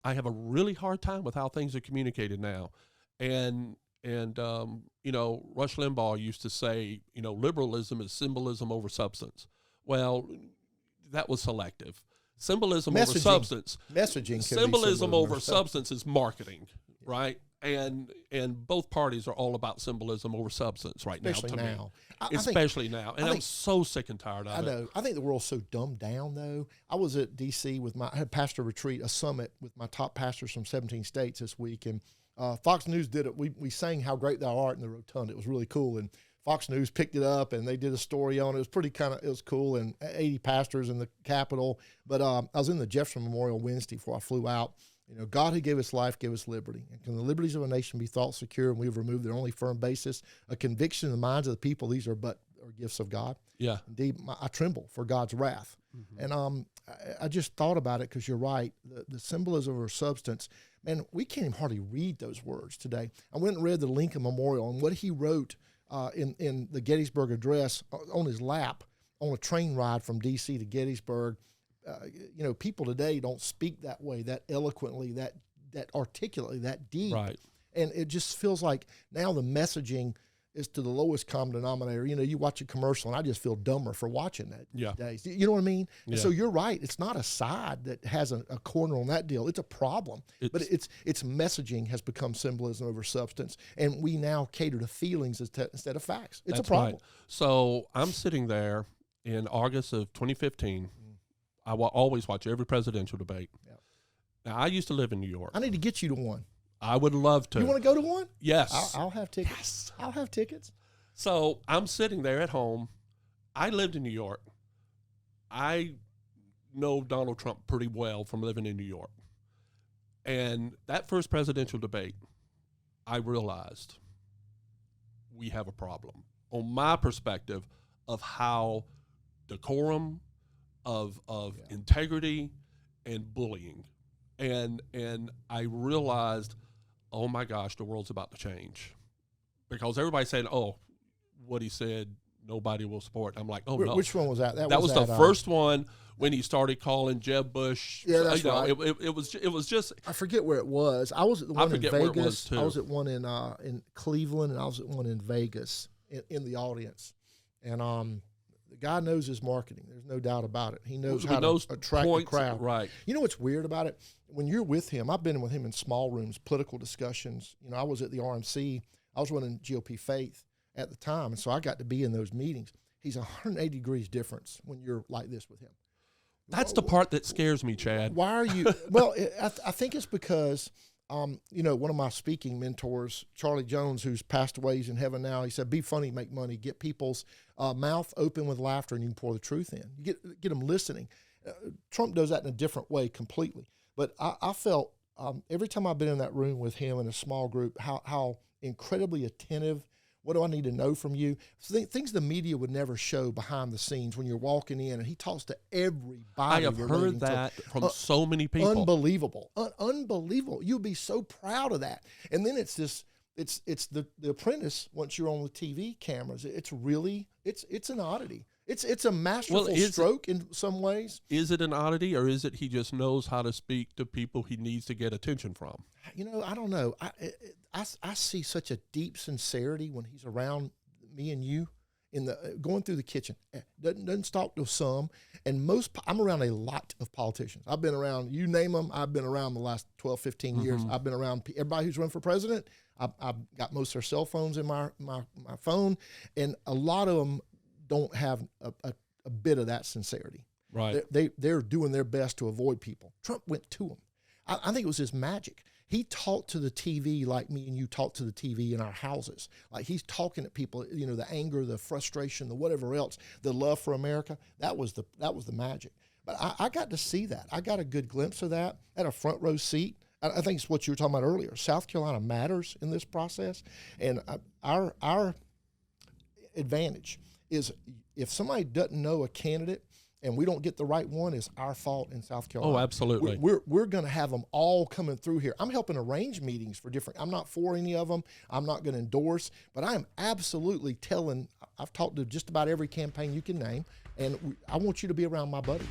I have a really hard time with how things are communicated now. And Rush Limbaugh used to say, liberalism is symbolism over substance. Well, that was selective. Symbolism over substance. Messaging. Symbolism over substance is marketing, right? And both parties are all about symbolism over substance right now. Especially now. Especially now. And I'm so sick and tired of it. I know. I think the world's so dumbed down, though. I was at D.C. I had a pastor retreat, a summit with my top pastors from 17 states this week, and Fox News did it. We sang How Great Thou Art in the rotunda. It was really cool, and Fox News picked it up, and they did a story on it. It was it was cool, and 80 pastors in the Capitol. But I was in the Jefferson Memorial Wednesday before I flew out. God who gave us life gave us liberty. And can the liberties of a nation be thought secure, and we have removed their only firm basis, a conviction in the minds of the people, these are gifts of God? Yeah. Indeed, I tremble for God's wrath. Mm-hmm. And I just thought about it because you're right. The symbolism or substance, man, we can't even hardly read those words today. I went and read the Lincoln Memorial and what he wrote in the Gettysburg Address on his lap on a train ride from D.C. to Gettysburg. People today don't speak that way, that eloquently, that articulately, that deep. Right. And it just feels like now the messaging is to the lowest common denominator. You watch a commercial, and I just feel dumber for watching that these days. You know what I mean? Yeah. And so you're right. It's not a side that has a corner on that deal. It's a problem. But its messaging has become symbolism over substance, and we now cater to feelings instead of facts. It's a problem. Right. So I'm sitting there in August of 2015. I will always watch every presidential debate. Yeah. Now, I used to live in New York. I need to get you to one. I would love to. You want to go to one? Yes. I'll have tickets. Yes. I'll have tickets. So I'm sitting there at home. I lived in New York. I know Donald Trump pretty well from living in New York. And that first presidential debate, I realized we have a problem. On my perspective of how decorum, of integrity and bullying. And I realized, oh my gosh, the world's about to change. Because everybody's saying, oh, what he said, nobody will support. I'm like, oh, no. Which one was that? That was the first one when he started calling Jeb Bush. Yeah, that's right. It was just. I forget where it was. I was at the one in Vegas. Where it was too. I was at one in Cleveland, and I was at one in Vegas in the audience. And the guy knows his marketing. There's no doubt about it. He knows how to attract the crowd. Right. You know what's weird about it? When you're with him, I've been with him in small rooms, political discussions. I was at the RNC. I was running GOP Faith at the time, and so I got to be in those meetings. He's 180 degrees difference when you're like this with him. That's the part that scares me, Chad. Why are you? Well, I think it's because, one of my speaking mentors, Charlie Jones, who's passed away, he's in heaven now. He said, "Be funny, make money, get people's mouth open with laughter, and you can pour the truth in. You get them listening." Trump does that in a different way completely. But I felt every time I've been in that room with him in a small group, how incredibly attentive. What do I need to know from you? Things the media would never show behind the scenes when you're walking in, and he talks to everybody. I have heard that from so many people. Unbelievable. Unbelievable. You'd be so proud of that. And then it's the Apprentice once you're on the TV cameras. It's an oddity. It's a masterful stroke in some ways. Is it an oddity, or is it he just knows how to speak to people he needs to get attention from? I don't know. I see such a deep sincerity when he's around me and you going through the kitchen. Doesn't stop to some. And I'm around a lot of politicians. I've been around, you name them, I've been around the last 12, 15 years. I've been around everybody who's run for president. I've got most of their cell phones in my phone, and a lot of them don't have a bit of that sincerity. Right. They're doing their best to avoid people. Trump went to them. I think it was his magic. He talked to the TV like me and you talk to the TV in our houses. Like he's talking to people, the anger, the frustration, the whatever else, the love for America. That was the magic. But I got to see that. I got a good glimpse of that at a front row seat. I think it's what you were talking about earlier. South Carolina matters in this process. And our advantage is if somebody doesn't know a candidate and we don't get the right one, it's our fault in South Carolina. Oh, absolutely. We're going to have them all coming through here. I'm helping arrange meetings for I'm not for any of them. I'm not going to endorse, but I am absolutely I've talked to just about every campaign you can name, and I want you to be around my buddies.